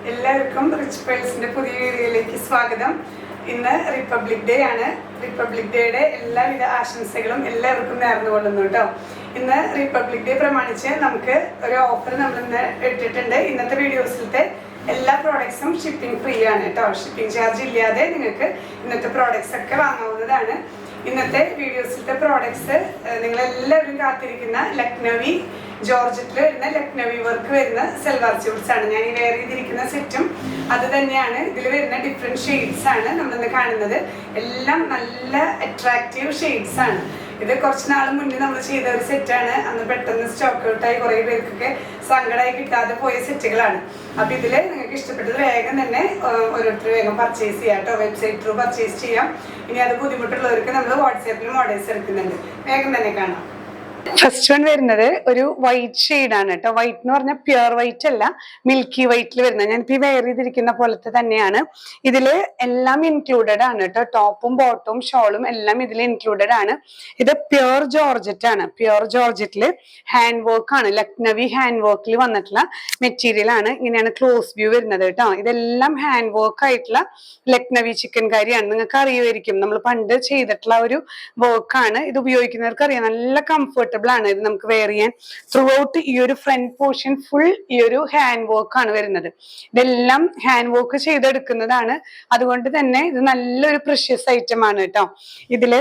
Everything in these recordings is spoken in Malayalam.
എല്ലാവർക്കും റിച്ച് പേഴ്സിന്റെ പുതിയ വീഡിയോയിലേക്ക് സ്വാഗതം. ഇന്ന് റിപ്പബ്ലിക് ഡേ ആണ്. റിപ്പബ്ലിക് ഡേയുടെ എല്ലാവിധ ആശംസകളും എല്ലാവർക്കും നേർന്നുകൊള്ളുന്നു കേട്ടോ. ഇന്ന് റിപ്പബ്ലിക് ഡേ പ്രമാണിച്ച് നമുക്ക് ഒരു ഓഫർ നമ്മൾ ഇന്ന് ഇട്ടിട്ടുണ്ട്. ഇന്നത്തെ വീഡിയോസിലത്തെ എല്ലാ പ്രോഡക്ട്സും ഷിപ്പിംഗ് ഫ്രീ ആണ് കേട്ടോ. ഷിപ്പിംഗ് ചാർജ് ഇല്ലാതെ നിങ്ങൾക്ക് ഇന്നത്തെ പ്രോഡക്ട്സ് ഒക്കെ വാങ്ങാവുന്നതാണ്. ഇന്നത്തെ വീഡിയോസിലത്തെ പ്രോഡക്ട്സ് നിങ്ങളെല്ലാവരും കാത്തിരിക്കുന്ന ലക്നവി ജോർജറ്റിൽ വരുന്ന ലക്നവി വർക്ക് വരുന്ന സൽവാർ സ്യൂട്ട്സ് ആണ്. ഞാൻ ഈ വെയർ ചെയ്തിരിക്കുന്ന സെറ്റും അത് തന്നെയാണ്. ഇതിൽ വരുന്ന ഡിഫറെൻറ്റ് ഷെയ്ഡ്സ് ആണ് നമ്മളിന്ന് കാണുന്നത്. എല്ലാം നല്ല അട്രാക്റ്റീവ് ഷെയ്ഡ്സ് ആണ്. ഇത് കുറച്ച് നാൾ മുന്നേ നമ്മൾ ചെയ്ത ഒരു സെറ്റാണ്. അന്ന് പെട്ടെന്ന് സ്റ്റോക്ക് ഔട്ടായി കുറേ പേർക്കൊക്കെ സങ്കടമായി കിട്ടാതെ പോയ സെറ്റുകളാണ്. അപ്പോൾ ഇതിൽ നിങ്ങൾക്ക് ഇഷ്ടപ്പെട്ടത് വേഗം തന്നെ ഓരോരുത്തർ വേഗം പർച്ചേസ് ചെയ്യാം കേട്ടോ. വെബ്സൈറ്റ് ത്രൂ പർച്ചേസ് ചെയ്യാം. ഇനി അത് ബുദ്ധിമുട്ടുള്ളവർക്ക് നമ്മൾ വാട്സാപ്പിലും ഓർഡേഴ്സ് എടുക്കുന്നുണ്ട്. വേഗം തന്നെ കാണാം. ഫസ്റ്റ് വൺ വരുന്നത് ഒരു വൈറ്റ് ഷെയ്ഡാണ് കേട്ടോ. വൈറ്റ് എന്ന് പറഞ്ഞാൽ പ്യുർ വൈറ്റ് അല്ല, മിൽക്കി വൈറ്റിൽ വരുന്നത്. ഞാനിപ്പോൾ ഈ വെയർ ചെയ്തിരിക്കുന്ന പോലത്തെ തന്നെയാണ്. ഇതിൽ എല്ലാം ഇൻക്ലൂഡഡ് ആണ് കേട്ടോ. ടോപ്പും ബോട്ടവും ഷോളും എല്ലാം ഇതിൽ ഇൻക്ലൂഡഡ് ആണ്. ഇത് പ്യുർ ജോർജറ്റ് ആണ്. പ്യുർ ജോർജറ്റിൽ ഹാൻഡ് വർക്ക് ആണ്. ലക്നവി ഹാൻഡ് വർക്കിൽ വന്നിട്ടുള്ള മെറ്റീരിയൽ ആണ്. ഇങ്ങനെയാണ് ക്ലോസ് വ്യൂ വരുന്നത് കേട്ടോ. ഇതെല്ലാം ഹാൻഡ് വർക്ക് ആയിട്ടുള്ള ലക്നവി ചിക്കൻ കാരിയാണ്. നിങ്ങൾക്ക് അറിയുമായിരിക്കും, നമ്മൾ പണ്ട് ചെയ്തിട്ടുള്ള ഒരു വർക്കാണ്. ഇത് ഉപയോഗിക്കുന്നവർക്ക് അറിയാം, നല്ല കംഫർട്ടബിൾ ആണ്. ഇത് നമുക്ക് വെയർ ചെയ്യാൻ ത്രൂ ഔട്ട് ഈ ഒരു ഫ്രണ്ട് പോർഷൻ ഫുൾ ഈ ഒരു ഹാൻഡ് വർക്ക് ആണ് വരുന്നത്. ഇതെല്ലാം ഹാൻഡ് വർക്ക് ചെയ്തെടുക്കുന്നതാണ്. അതുകൊണ്ട് തന്നെ ഇത് നല്ലൊരു പ്രഷ്യസ് ഐറ്റം ആണ് കേട്ടോ. ഇതില്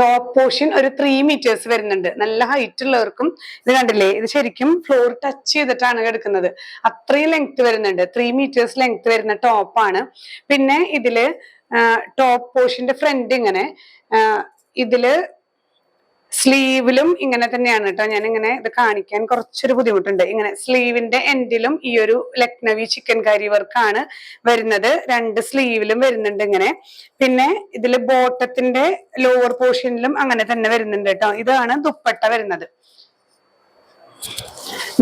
ടോപ്പ് പോർഷൻ ഒരു 3 meters വരുന്നുണ്ട്. നല്ല ഹൈറ്റ് ഉള്ളവർക്കും ഇത് കണ്ടില്ലേ, ഇത് ശരിക്കും ഫ്ലോർ ടച്ച് ചെയ്തിട്ടാണ് എടുക്കുന്നത്. അത്രയും ലെങ്ത് വരുന്നുണ്ട്. 3 meters ലെങ്ത് വരുന്ന ടോപ്പാണ്. പിന്നെ ഇതില് ടോപ്പ് പോർഷന്റെ ഫ്രണ്ട് ഇങ്ങനെ, ഇതില് സ്ലീവിലും ഇങ്ങനെ തന്നെയാണ് കേട്ടോ. ഞാൻ ഇങ്ങനെ ഇത് കാണിക്കാൻ കുറച്ചൊരു ബുദ്ധിമുട്ടുണ്ട്. ഇങ്ങനെ സ്ലീവിന്റെ എൻഡിലും ഈ ഒരു ലക്നവി ചിക്കൻ കാരി വർക്കാണ് വരുന്നത്. 2 സ്ലീവിലും വരുന്നുണ്ട് ഇങ്ങനെ. പിന്നെ ഇതില് ബോട്ടത്തിന്റെ ലോവർ പോർഷനിലും അങ്ങനെ തന്നെ വരുന്നുണ്ട് കേട്ടോ. ഇതാണ് ദുപ്പട്ട വരുന്നത്.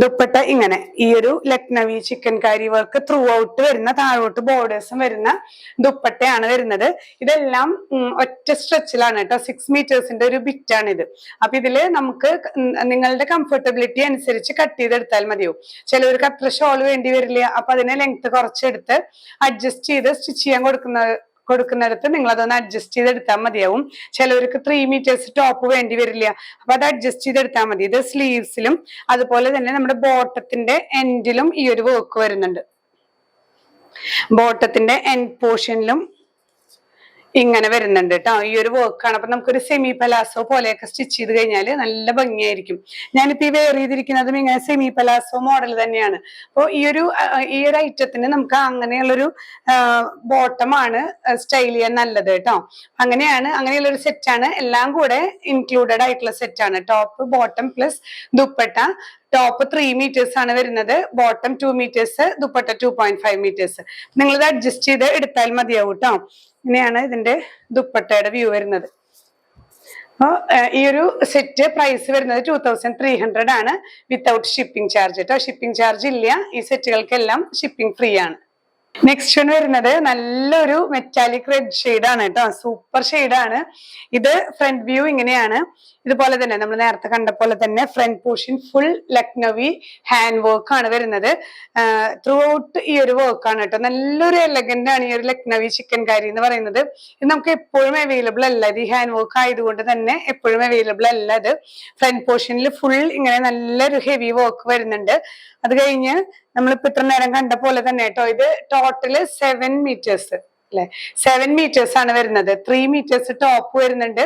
ദുപ്പട്ട ഇങ്ങനെ ഈ ഒരു ലക്നവി ചിക്കൻ കാരി വർക്ക് ത്രൂ ഔട്ട് വരുന്ന, താഴോട്ട് ബോർഡേഴ്സും വരുന്ന ദുപ്പട്ടയാണ് വരുന്നത്. ഇതെല്ലാം ഒറ്റ സ്ട്രെച്ചിലാണ് കേട്ടോ. 6 metersന്റെ ഒരു ബിറ്റാണ് ഇത്. അപ്പൊ ഇതില് നമുക്ക് നിങ്ങളുടെ കംഫർട്ടബിലിറ്റി അനുസരിച്ച് കട്ട് ചെയ്തെടുത്താൽ മതിയാവും. ചിലവർക്ക് അത്ര ഷോൾ വേണ്ടി വരില്ല. അപ്പൊ അതിനെ ലെങ്ത് കുറച്ചെടുത്ത് അഡ്ജസ്റ്റ് ചെയ്ത് സ്റ്റിച്ച് ചെയ്യാൻ കൊടുക്കുന്നിടത്ത് നിങ്ങൾ അതൊന്ന് അഡ്ജസ്റ്റ് ചെയ്തെടുത്താൽ മതിയാവും. ചിലവർക്ക് 3 meters ടോപ്പ് വേണ്ടി വരില്ല. അപ്പൊ അത് അഡ്ജസ്റ്റ് ചെയ്തെടുത്താൽ മതി. ഇത് സ്ലീവ്സിലും അതുപോലെ തന്നെ നമ്മുടെ ബോട്ടത്തിന്റെ എൻഡിലും ഈ ഒരു വർക്ക് വരുന്നുണ്ട്. ബോട്ടത്തിന്റെ എൻഡ് പോർഷനിലും ഇങ്ങനെ വരുന്നുണ്ട് കേട്ടോ. ഈ ഒരു വർക്കാണ്. അപ്പൊ നമുക്കൊരു സെമി പലാസോ പോലെയൊക്കെ സ്റ്റിച്ച് ചെയ്ത് കഴിഞ്ഞാൽ നല്ല ഭംഗിയായിരിക്കും. ഞാനിപ്പോ ഈ വെയർ ചെയ്തിരിക്കുന്നതും ഇങ്ങനെ സെമി പലാസോ മോഡൽ തന്നെയാണ്. അപ്പോൾ ഈ ഒരു ഐറ്റത്തിന് നമുക്ക് അങ്ങനെയുള്ളൊരു ബോട്ടമാണ് സ്റ്റൈൽ ചെയ്യാൻ നല്ലത് കേട്ടോ. അങ്ങനെയുള്ളൊരു സെറ്റാണ്. എല്ലാം കൂടെ ഇൻക്ലൂഡഡ് ആയിട്ടുള്ള സെറ്റാണ്. Top bottom plus dupatta. Top 3 meters ആണ് വരുന്നത്. Bottom 2 meters, dupatta 2.5 meters. നിങ്ങളിത് അഡ്ജസ്റ്റ് ചെയ്ത് എടുത്താൽ മതിയാവും കേട്ടോ. ഇങ്ങനെയാണ് ഇതിന്റെ ദുപ്പട്ടയുടെ വ്യൂ വരുന്നത്. അപ്പോൾ ഈ ഒരു സെറ്റ് പ്രൈസ് വരുന്നത് 2300 ആണ്, വിത്തൗട്ട് ഷിപ്പിംഗ് ചാർജ് കേട്ടോ. ഷിപ്പിംഗ് ചാർജ് ഇല്ല. ഈ സെറ്റുകൾക്കെല്ലാം ഷിപ്പിംഗ് ഫ്രീ ആണ്. നെക്സ്റ്റ് വൺ വരുന്നത് നല്ലൊരു മെറ്റാലിക് റെഡ് ഷെയ്ഡാണ് കേട്ടോ. സൂപ്പർ ഷെയ്ഡാണ്. ഇത് ഫ്രണ്ട് വ്യൂ ഇങ്ങനെയാണ്. ഇതുപോലെ തന്നെ നമ്മൾ നേരത്തെ കണ്ട പോലെ തന്നെ front portion full Lucknowi hand work ആണ് വരുന്നത്. ത്രൂ ഔട്ട് ഈ ഒരു വർക്കാണ് കേട്ടോ. നല്ലൊരു എലഗന്റ് ആണ് ഈ ഒരു ലക്നവി ചിക്കൻ കാരി എന്ന് പറയുന്നത്. ഇത് നമുക്ക് എപ്പോഴും അവൈലബിൾ അല്ല. ഇത് ഈ ഹാൻഡ് വർക്ക് ആയതുകൊണ്ട് തന്നെ എപ്പോഴും അവൈലബിൾ അല്ല. ഇത് ഫ്രണ്ട് പോർഷനിൽ ഫുൾ ഇങ്ങനെ നല്ലൊരു ഹെവി വർക്ക് വരുന്നുണ്ട്. അത് കഴിഞ്ഞ് നമ്മളിപ്പോ ഇത്ര നേരം കണ്ട പോലെ തന്നെ കേട്ടോ. ഇത് ടോട്ടല് 7 meters അല്ലെ, 7 meters ആണ് വരുന്നത്. 3 meters ടോപ്പ് വരുന്നുണ്ട്,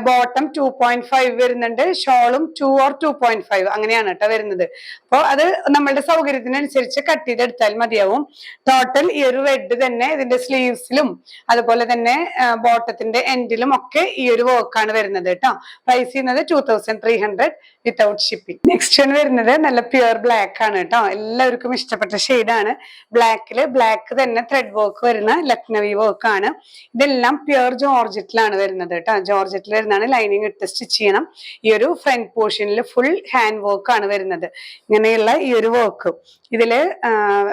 ബോട്ടം 2.5 വരുന്നുണ്ട്, ഷോളും 2 or 2.5 അങ്ങനെയാണ് കേട്ടോ വരുന്നത്. അപ്പോൾ അത് നമ്മളുടെ സൗകര്യത്തിനനുസരിച്ച് കട്ട് ചെയ്തെടുത്താൽ മതിയാവും. ടോട്ടൽ ഈ ഒരു റെഡ് തന്നെ ഇതിന്റെ സ്ലീവ്സിലും അതുപോലെ തന്നെ ബോട്ടത്തിന്റെ എൻഡിലും ഒക്കെ ഈ ഒരു വർക്കാണ് വരുന്നത് കേട്ടോ. പ്രൈസ് ചെയ്യുന്നത് 2300 വിത്തൗട്ട് ഷിപ്പിംഗ്. നെക്സ്റ്റ് വരുന്നത് നല്ല പ്യുർ ബ്ലാക്ക് ആണ് കേട്ടോ. എല്ലാവർക്കും ഇഷ്ടപ്പെട്ട ഷെയ്ഡാണ്. ബ്ലാക്ക് തന്നെ ത്രെഡ് വർക്ക് വരുന്ന ലക്നവി ലക്നവി വർക്ക് ആണ്. ഇതെല്ലാം പ്യുർ ജോർജറ്റിലാണ് വരുന്നത് കേട്ടോ. ജോർജറ്റിൽ വരുന്നതാണ്. ലൈനിങ് ഇട്ട് സ്റ്റിച്ച് ചെയ്യണം. ഈ ഒരു ഫ്രണ്ട് പോർഷനിൽ ഫുൾ ഹാൻഡ് വർക്ക് ആണ് വരുന്നത്. ഇങ്ങനെയുള്ള ഈ ഒരു വർക്ക് ഇതില്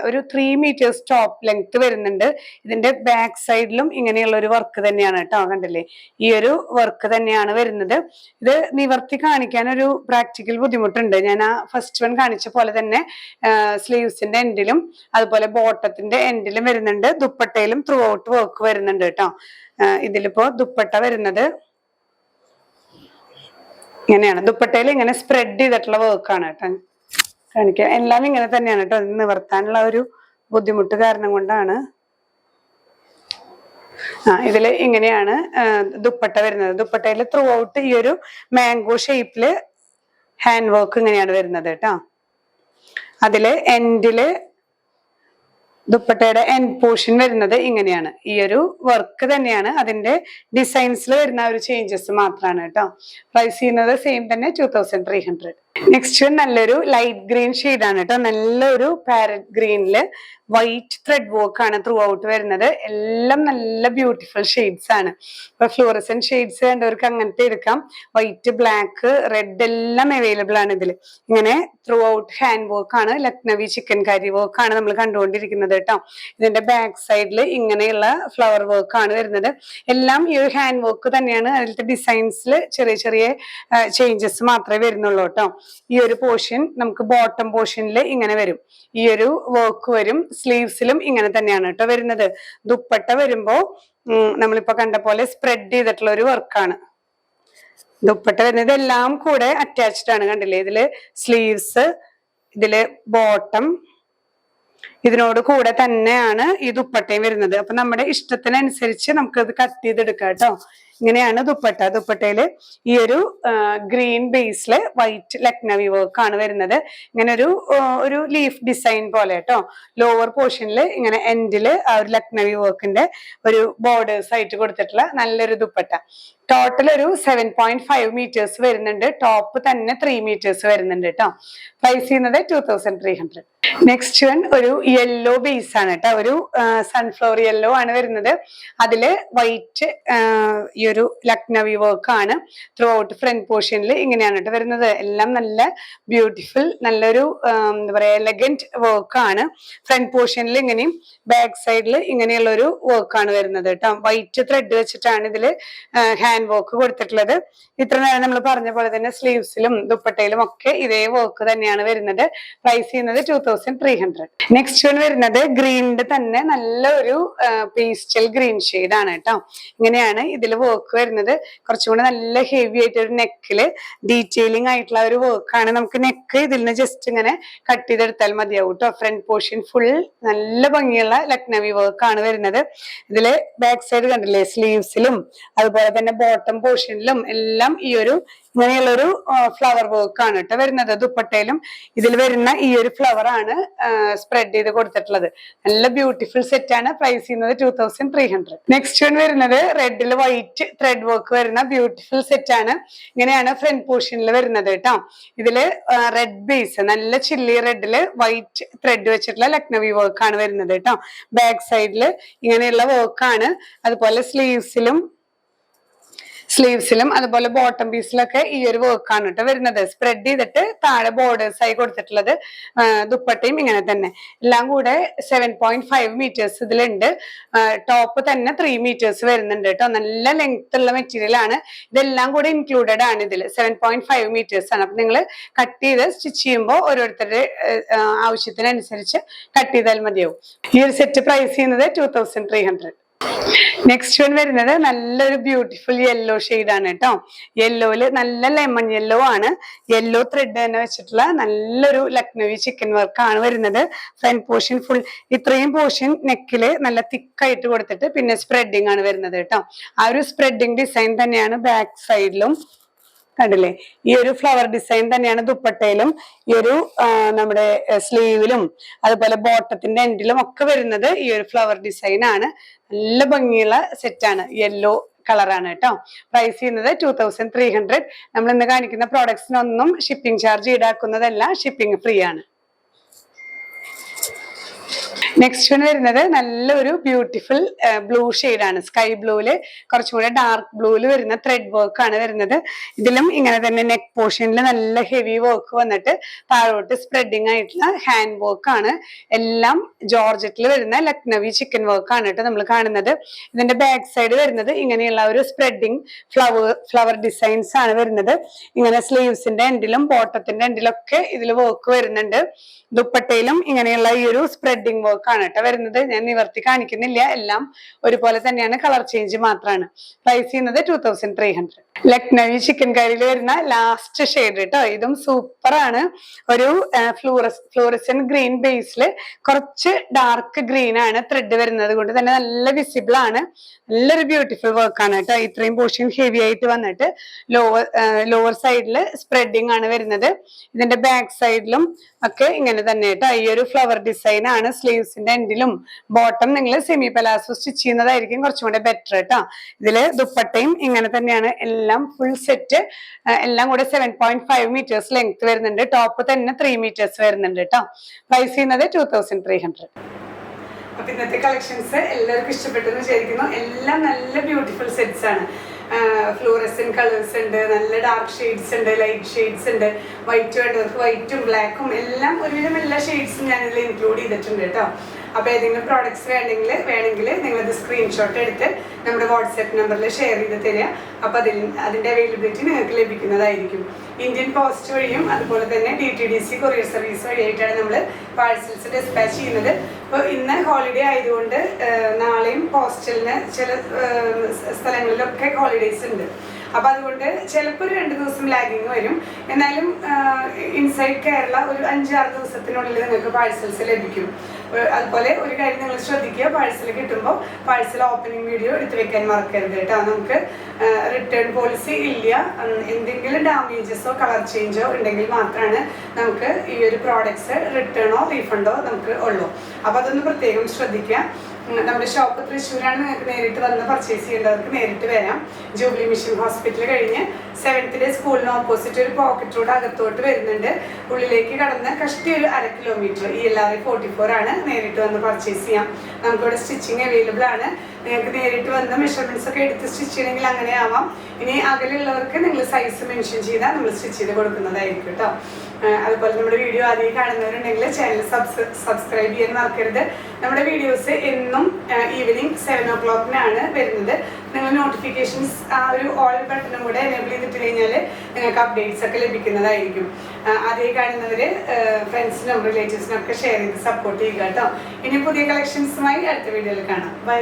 ഒരു 3 meters ടോപ്പ് ലെങ്ത് വരുന്നുണ്ട്. ഇതിന്റെ ബാക്ക് സൈഡിലും ഇങ്ങനെയുള്ള ഒരു വർക്ക് തന്നെയാണ് കേട്ടോ. കണ്ടില്ലേ, ഈ ഒരു വർക്ക് തന്നെയാണ് വരുന്നത്. ഇത് നിവർത്തി കാണിക്കാൻ ഒരു പ്രാക്ടിക്കൽ ബുദ്ധിമുട്ടുണ്ട്. ഞാൻ ആ ഫസ്റ്റ് വൺ കാണിച്ച പോലെ തന്നെ സ്ലീവ്സിന്റെ എൻഡിലും അതുപോലെ ബോട്ടത്തിന്റെ എൻഡിലും വരുന്നുണ്ട്. ദുപ്പട്ടയിലും ത്രൂ ഔട്ട് വർക്ക് വരുന്നുണ്ട് കേട്ടോ. ഇതിലിപ്പോ ദുപ്പട്ട വരുന്നത് ഇങ്ങനെയാണ്. ദുപ്പട്ടയിൽ ഇങ്ങനെ സ്പ്രെഡ് ചെയ്തിട്ടുള്ള വർക്കാണ് കേട്ടോ കാണിക്കുക. എല്ലാം ഇങ്ങനെ തന്നെയാണ് കേട്ടോ. ഇത് നിവർത്താനുള്ള ഒരു ബുദ്ധിമുട്ട് കാരണം കൊണ്ടാണ്. ഇതില് ഇങ്ങനെയാണ് ദുപ്പട്ട വരുന്നത്. ദുപ്പട്ടയിൽ ത്രൂ ഔട്ട് ഈ ഒരു മാംഗോ ഷേപ്പില് ഹാൻഡ് വർക്ക് ഇങ്ങനെയാണ് വരുന്നത് കേട്ടോ. അതില് എൻഡില് ദുപ്പട്ടയുടെ എൻഡ് പോർഷൻ വരുന്നത് ഇങ്ങനെയാണ്. ഈ ഒരു വർക്ക് തന്നെയാണ്. അതിന്റെ ഡിസൈൻസിൽ വരുന്ന ഒരു ചേഞ്ചസ് മാത്രമാണ് കേട്ടോ. പ്രൈസ് ചെയ്യുന്നത് സെയിം തന്നെ 2300. നെക്സ്റ്റ് നല്ലൊരു ലൈറ്റ് ഗ്രീൻ ഷെയ്ഡാണ് കേട്ടോ. നല്ലൊരു പാരറ്റ് ഗ്രീനില് വൈറ്റ് ത്രെഡ് വർക്ക് ആണ് ത്രൂ ഔട്ട് വരുന്നത്. എല്ലാം നല്ല ബ്യൂട്ടിഫുൾ ഷെയ്ഡ്സ് ആണ്. ഇപ്പൊ ഫ്ലോറസെന്റ് ഷെയ്ഡ്സ് കണ്ടവർക്ക് അങ്ങനത്തെ എടുക്കാം. വൈറ്റ്, ബ്ലാക്ക്, റെഡ് എല്ലാം അവൈലബിൾ ആണ് ഇതിൽ. ഇങ്ങനെ ത്രൂ ഔട്ട് ഹാൻഡ് വർക്ക് ആണ്. ലക്നവി ചിക്കൻ കാരി വർക്ക് ആണ് നമ്മൾ കണ്ടുകൊണ്ടിരിക്കുന്നത് കേട്ടോ. ഇതിന്റെ ബാക്ക് സൈഡിൽ ഇങ്ങനെയുള്ള ഫ്ലവർ വർക്ക് ആണ് വരുന്നത്. എല്ലാം ഈ ഒരു ഹാൻഡ് വർക്ക് തന്നെയാണ്. അതിലത്തെ ഡിസൈൻസിൽ ചെറിയ ചെറിയ ചേഞ്ചസ് മാത്രമേ വരുന്നുള്ളൂ കേട്ടോ. ഈ ഒരു പോർഷൻ നമുക്ക് ബോട്ടം പോർഷനിൽ ഇങ്ങനെ വരും. ഈ ഒരു വർക്ക് വരും. സ്ലീവ്സിലും ഇങ്ങനെ തന്നെയാണ് കേട്ടോ വരുന്നത്. ദുപ്പട്ട വരുമ്പോ നമ്മളിപ്പോ കണ്ട പോലെ സ്പ്രെഡ് ചെയ്തിട്ടുള്ള ഒരു വർക്കാണ് ദുപ്പട്ട വരുന്നത്. എല്ലാം കൂടെ അറ്റാച്ച്ഡ് ആണ്. കണ്ടില്ലേ, ഇതില് സ്ലീവ്സ്, ഇതില് ബോട്ടം, ഇതിനോട് കൂടെ തന്നെയാണ് ഈ ദുപ്പട്ടയും വരുന്നത്. അപ്പൊ നമ്മുടെ ഇഷ്ടത്തിനനുസരിച്ച് നമുക്കത് കട്ട് ചെയ്തെടുക്കാം കേട്ടോ. ഇങ്ങനെയാണ് ദുപ്പട്ട. ദുപ്പട്ടയില് ഈ ഒരു ഗ്രീൻ ബേസില് വൈറ്റ് ലക്നവി വർക്ക് ആണ് വരുന്നത്. ഇങ്ങനെ ഒരു ലീഫ് ഡിസൈൻ പോലെ കേട്ടോ. ലോവർ പോർഷനിൽ ഇങ്ങനെ എൻഡില് ആ ഒരു ലക്നവി വർക്കിന്റെ ഒരു ബോർഡേഴ്സ് ആയിട്ട് കൊടുത്തിട്ടുള്ള നല്ലൊരു ദുപ്പട്ട. ടോട്ടൽ ഒരു 7.5 meters വരുന്നുണ്ട്. ടോപ്പ് തന്നെ 3 meters വരുന്നുണ്ട് കേട്ടോ. പ്രൈസ് ചെയ്യുന്നത് 2300. നെക്സ്റ്റ് വൺ ഒരു യെല്ലോ ബേസ് ആണ് കേട്ടോ. ഒരു സൺഫ്ലവർ യെല്ലോ ആണ് വരുന്നത്. അതില് വൈറ്റ് ഈ ഒരു ലക്നവി വർക്ക് ആണ് ത്രൂ ഔട്ട് ഫ്രണ്ട് പോർഷനിൽ ഇങ്ങനെയാണ് കേട്ടോ വരുന്നത്. എല്ലാം നല്ല ബ്യൂട്ടിഫുൾ, നല്ലൊരു എന്താ പറയാ എലഗന്റ് വർക്ക് ആണ്. ഫ്രണ്ട് പോർഷനിൽ ഇങ്ങനെയും ബാക്ക് സൈഡിൽ ഇങ്ങനെയുള്ള ഒരു വർക്ക് ആണ് വരുന്നത് കേട്ടോ. വൈറ്റ് ത്രെഡ് വെച്ചിട്ടാണ് ഇതില് ഹാൻഡ് വർക്ക് കൊടുത്തിട്ടുള്ളത്. ഇത്ര നേരം നമ്മൾ പറഞ്ഞ പോലെ തന്നെ സ്ലീവ്സിലും ദുപ്പട്ടയിലും ഒക്കെ ഇതേ വർക്ക് തന്നെയാണ് വരുന്നത്. പ്രൈസ് ചെയ്യുന്നത് 2300. നെക്സ്റ്റ് വൺ വരുന്നത് ഗ്രീനിന്റെ തന്നെ നല്ലൊരു പേസ്റ്റൽ ഗ്രീൻ ഷെയ്ഡ് ആണ് കേട്ടോ. ഇങ്ങനെയാണ് ഇതിൽ വർക്ക് വരുന്നത്. കുറച്ചുകൂടെ നല്ല ഹെവി ആയിട്ട് ഒരു നെക്കില് ഡീറ്റെയിലിംഗ് ആയിട്ടുള്ള ഒരു വർക്കാണ്. നമുക്ക് നെക്ക് ഇതിൽ നിന്ന് ജസ്റ്റ് ഇങ്ങനെ കട്ട് ചെയ്തെടുത്താൽ മതിയാവും കേട്ടോ. ഫ്രണ്ട് പോർഷൻ ഫുൾ നല്ല ഭംഗിയുള്ള ലക്നവി വർക്ക് ആണ് വരുന്നത്. ഇതില് ബാക്ക് സൈഡ് കണ്ടില്ലേ, സ്ലീവ്സിലും അതുപോലെ തന്നെ ബോട്ടം പോർഷനിലും എല്ലാം ഈ ഒരു ഇങ്ങനെയുള്ള ഒരു ഫ്ലവർ വർക്ക് ആണ് കേട്ടോ വരുന്നത്. ദുപ്പട്ടയിലും ഇതിൽ വരുന്ന ഈ ഒരു ഫ്ലവർ ആണ് സ്പ്രെഡ് ചെയ്ത് കൊടുത്തിട്ടുള്ളത്. നല്ല ബ്യൂട്ടിഫുൾ സെറ്റ് ആണ്. പ്രൈസ് ചെയ്യുന്നത് 2300. നെക്സ്റ്റ് വൺ വരുന്നത് റെഡിൽ വൈറ്റ് ത്രെഡ് വർക്ക് വരുന്ന ബ്യൂട്ടിഫുൾ സെറ്റ് ആണ്. ഇങ്ങനെയാണ് ഫ്രണ്ട് പോർഷനിൽ വരുന്നത് കേട്ടോ. ഇതില് റെഡ് ബേസ്, നല്ല ചില്ലി റെഡില് വൈറ്റ് ത്രെഡ് വെച്ചിട്ടുള്ള ലക്നവി വർക്ക് ആണ് വരുന്നത് കേട്ടോ. ബാക്ക് സൈഡില് ഇങ്ങനെയുള്ള വർക്ക് ആണ്. അതുപോലെ സ്ലീവ്സിലും അതുപോലെ ബോട്ടം പീസിലൊക്കെ ഈ ഒരു വർക്ക് ആണ് കേട്ടോ വരുന്നത്. സ്പ്രെഡ് ചെയ്തിട്ട് താഴെ ബോർഡേഴ്സ് ആയി കൊടുത്തിട്ടുള്ളത്. ദുപ്പട്ടയും ഇങ്ങനെ തന്നെ. എല്ലാം കൂടെ 7.5 meters ഇതിലുണ്ട്. ടോപ്പ് തന്നെ 3 meters വരുന്നുണ്ട് കേട്ടോ. നല്ല ലെങ്ത് ഉള്ള മെറ്റീരിയൽ ആണ്. ഇതെല്ലാം കൂടെ ഇൻക്ലൂഡഡ് ആണ് ഇതിൽ. 7.5 meters ആണ്. അപ്പൊ നിങ്ങൾ കട്ട് ചെയ്ത് സ്റ്റിച്ച് ചെയ്യുമ്പോൾ ഓരോരുത്തരുടെ ആവശ്യത്തിനനുസരിച്ച് കട്ട് ചെയ്താൽ മതിയാവും. ഈ ഒരു സെറ്റ് പ്രൈസ് ചെയ്യുന്നത് 2300. നെക്സ്റ്റ് വൺ വരുന്നത് നല്ലൊരു ബ്യൂട്ടിഫുൾ യെല്ലോ ഷെയ്ഡ് ആണ് കേട്ടോ. യെല്ലോയില് നല്ല ലെമൺ യെല്ലോ ആണ്. യെല്ലോ ത്രെഡ് തന്നെ വെച്ചിട്ടുള്ള നല്ലൊരു ലക്നവി ചിക്കൻ വർക്ക് ആണ് വരുന്നത്. ഫ്രണ്ട് പോർഷൻ ഫുൾ ഇത്രയും പോർഷൻ നെക്കില് നല്ല തിക്കായിട്ട് കൊടുത്തിട്ട് പിന്നെ സ്പ്രെഡിങ് ആണ് വരുന്നത് കേട്ടോ. ആ ഒരു സ്പ്രെഡിങ് ഡിസൈൻ തന്നെയാണ് ബാക്ക് സൈഡിലും. കണ്ടില്ലേ, ഈ ഒരു ഫ്ലവർ ഡിസൈൻ തന്നെയാണ് ദുപ്പട്ടയിലും ഈ ഒരു നമ്മുടെ സ്ലീവിലും അതുപോലെ ബോട്ടത്തിന്റെ എൻഡിലും ഒക്കെ വരുന്നത്. ഈ ഒരു ഫ്ലവർ ഡിസൈൻ ആണ്. നല്ല ഭംഗിയുള്ള സെറ്റാണ്. യെല്ലോ കളറാണ് കേട്ടോ. പ്രൈസ് ചെയ്യുന്നത് 2300. നമ്മൾ ഇന്ന് കാണിക്കുന്ന പ്രോഡക്ട്സിനൊന്നും ഷിപ്പിംഗ് ചാർജ് ഈടാക്കുന്നതല്ല. ഷിപ്പിംഗ് ഫ്രീ ആണ്. നെക്സ്റ്റ് വൺ വരുന്നത് നല്ലൊരു ബ്യൂട്ടിഫുൾ ബ്ലൂ ആണ്. സ്കൈ ബ്ലൂവില് കുറച്ചുകൂടെ ഡാർക്ക് ബ്ലൂവിൽ വരുന്ന ത്രെഡ് വർക്ക് ആണ് വരുന്നത്. ഇതിലും ഇങ്ങനെ തന്നെ നെക്ക് പോർഷനിൽ നല്ല ഹെവി വർക്ക് വന്നിട്ട് താഴോട്ട് സ്പ്രെഡിങ് ആയിട്ടുള്ള ഹാൻഡ് വർക്ക് ആണ്. എല്ലാം ജോർജറ്റിൽ വരുന്ന ലക്നവി ചിക്കൻ വർക്ക് ആണ് കേട്ടോ നമ്മൾ കാണുന്നത്. ഇതിന്റെ ബാക്ക് സൈഡ് വരുന്നത് ഇങ്ങനെയുള്ള ഒരു സ്പ്രെഡിങ് ഫ്ലവർ ഡിസൈൻസ് ആണ് വരുന്നത്. ഇങ്ങനെ സ്ലീവ്സിന്റെ എൻഡിലും ബോട്ടത്തിന്റെ എൻഡിലൊക്കെ ഇതിൽ വർക്ക് വരുന്നുണ്ട്. ദുപ്പട്ടയിലും ഇങ്ങനെയുള്ള ഈ ഒരു സ്പ്രെഡിങ് വർക്ക് ആണ് കേട്ടോ വരുന്നത്. ഞാൻ നിവർത്തി കാണിക്കുന്നില്ല, എല്ലാം ഒരുപോലെ തന്നെയാണ്, കളർ ചേഞ്ച് മാത്രമാണ്. പ്രൈസ് ചെയ്യുന്നത് 2300. ലക്നവി ചിക്കൻ കറിയിൽ വരുന്ന ലാസ്റ്റ് ഷെയ്ഡ് കേട്ടോ. ഇതും സൂപ്പർ ആണ്. ഒരു ഫ്ലൂറസൻ ഗ്രീൻ ബേസിൽ കുറച്ച് ഡാർക്ക് ഗ്രീൻ ആണ് ത്രെഡ് വരുന്നത് കൊണ്ട് തന്നെ നല്ല വിസിബിൾ ആണ്. നല്ലൊരു ബ്യൂട്ടിഫുൾ വർക്ക് ആണ് കേട്ടോ. ഇത്രയും പോർഷൻ ഹെവി ആയിട്ട് വന്നിട്ട് ലോവർ സൈഡിൽ സ്പ്രെഡിങ് ആണ് വരുന്നത്. ഇതിന്റെ ബാക്ക് സൈഡിലും ഒക്കെ ഇങ്ങനെ തന്നെ കേട്ടോ. ഈ ഒരു ഫ്ലവർ ഡിസൈൻ ആണ്. സ്ലീവ്സിന്റെ എൻഡിലും ബോട്ടം നിങ്ങൾ സെമി പലാസോ സ്റ്റിച്ച് ചെയ്യുന്നതായിരിക്കും കുറച്ചും കൂടെ ബെറ്റർ കേട്ടോ. ഇതില് ദുപ്പട്ടയും ഇങ്ങനെ തന്നെയാണ്. എല്ലാം ഫുൾ സെറ്റ്, എല്ലാം കൂടെ 7.5 meters ലെങ്ത് വരുന്നുണ്ട്. ടോപ്പ് തന്നെ 3 meters വരുന്നുണ്ട് കേട്ടോ. പ്രൈസ് ചെയ്യുന്നത് 2300. അപ്പൊ ഇന്നത്തെ കളക്ഷൻസ് എല്ലാവർക്കും ഇഷ്ടപ്പെട്ടെന്ന് വിചാരിക്കുന്നു. എല്ലാം നല്ല ബ്യൂട്ടിഫുൾ സെറ്റ്സ് ആണ്. ഫ്ലൂറസൻ കളേഴ്സ് ഉണ്ട്, നല്ല ഡാർക്ക് ഷെയ്ഡ്സ് ഉണ്ട്, ലൈറ്റ് ഷെയ്ഡ്സ് ഉണ്ട്, വൈറ്റ് വേണ്ടവർക്ക് വൈറ്റും ബ്ലാക്കും എല്ലാം ഒരുവിധം എല്ലാ ഷെയ്ഡ്സും ഞാനിതിൽ ഇൻക്ലൂഡ് ചെയ്തിട്ടുണ്ട് കേട്ടോ. അപ്പോൾ ഏതെങ്കിലും പ്രോഡക്ട്സ് വേണമെങ്കിൽ നിങ്ങളത് സ്ക്രീൻഷോട്ട് എടുത്ത് നമ്മുടെ വാട്സാപ്പ് നമ്പറിൽ ഷെയർ ചെയ്ത് തരിക. അപ്പോൾ അതിൻ്റെ അവൈലബിലിറ്റി നിങ്ങൾക്ക് ലഭിക്കുന്നതായിരിക്കും. ഇന്ത്യൻ പോസ്റ്റ് വഴിയും അതുപോലെ തന്നെ DTDC കൊറിയർ സർവീസ് വഴിയായിട്ടാണ് നമ്മൾ പാഴ്സൽസ് ഡിസ്പാച്ച് ചെയ്യുന്നത്. അപ്പോൾ ഇന്ന് ഹോളിഡേ ആയതുകൊണ്ട് നാളെയും പോസ്റ്റലിന് ചില സ്ഥലങ്ങളിലൊക്കെ ഹോളിഡേയ്സ് ഉണ്ട്. അപ്പൊ അതുകൊണ്ട് ചിലപ്പോൾ ഒരു 2 ദിവസം ലാഗിങ് വരും. എന്നാലും ഇൻസൈഡ് കേരള ഒരു 5-6 ദിവസത്തിനുള്ളിൽ നിങ്ങൾക്ക് പാഴ്സൽസ് ലഭിക്കും. അതുപോലെ ഒരു കാര്യം നിങ്ങൾ ശ്രദ്ധിക്കുക, പാഴ്സൽ കിട്ടുമ്പോൾ പാഴ്സൽ ഓപ്പണിംഗ് വീഡിയോ എടുത്തു വെക്കാൻ മറക്കരുത് കേട്ടോ. നമുക്ക് റിട്ടേൺ പോളിസി ഇല്ല. എന്തെങ്കിലും ഡാമേജസോ കളർ ചേഞ്ചോ ഉണ്ടെങ്കിൽ മാത്രമാണ് നമുക്ക് ഈ ഒരു പ്രോഡക്ട്സ് റിട്ടേണോ റീഫണ്ടോ നമുക്ക് ഉള്ളൂ. അപ്പോൾ അതൊന്ന് പ്രത്യേകം ശ്രദ്ധിക്കുക. നമ്മുടെ ഷോപ്പ് തൃശ്ശൂരാണ്. നിങ്ങൾക്ക് നേരിട്ട് വന്ന് പർച്ചേസ് ചെയ്യേണ്ടവർക്ക് നേരിട്ട് വരാം. ജൂബിലി മിഷൻ ഹോസ്പിറ്റൽ കഴിഞ്ഞ് 7th ഡേ സ്കൂളിന് ഓപ്പോസിറ്റ് ഒരു പോക്കറ്റ് റോഡ് അകത്തോട്ട് വരുന്നുണ്ട്. ഉള്ളിലേക്ക് കടന്ന് കഷ്ടി ഒരു 1/2 kilometer ELR 44 ആണ്. നേരിട്ട് വന്ന് പർച്ചേസ് ചെയ്യാം. നമുക്കിവിടെ സ്റ്റിച്ചിങ് അവൈലബിൾ ആണ്. നിങ്ങൾക്ക് നേരിട്ട് വന്ന് മെഷർമെന്റ്സ് ഒക്കെ എടുത്ത് സ്റ്റിച്ച് ചെയ്യണമെങ്കിൽ അങ്ങനെ ആവാം. ഇനി അകലുള്ളവർക്ക് നിങ്ങൾ സൈസ് മെൻഷൻ ചെയ്താൽ നമ്മൾ സ്റ്റിച്ച് ചെയ്ത് കൊടുക്കുന്നതായിരിക്കും കേട്ടോ. അതുപോലെ നമ്മുടെ വീഡിയോ ആദ്യം കാണുന്നവരുണ്ടെങ്കിൽ ചാനൽ സബ്സ്ക്രൈബ് ചെയ്യാൻ മറക്കരുത്. നമ്മുടെ വീഡിയോസ് എന്നും ഈവനിങ് 7 o'clock വരുന്നത്. നിങ്ങൾ നോട്ടിഫിക്കേഷൻസ് ആ ഒരു ഓൾ ബട്ടണും കൂടെ എനേബിൾ ചെയ്തിട്ട് കഴിഞ്ഞാൽ നിങ്ങൾക്ക് അപ്ഡേറ്റ്സ് ഒക്കെ ലഭിക്കുന്നതായിരിക്കും. ആദ്യം കാണുന്നവര് ഫ്രണ്ട്സിനും റിലേറ്റീവ്സിനും ഒക്കെ ഷെയർ ചെയ്ത് സപ്പോർട്ട് ചെയ്യുക കേട്ടോ. ഇനി പുതിയ കളക്ഷൻസുമായി അടുത്ത വീഡിയോയിൽ കാണാം. ബൈ.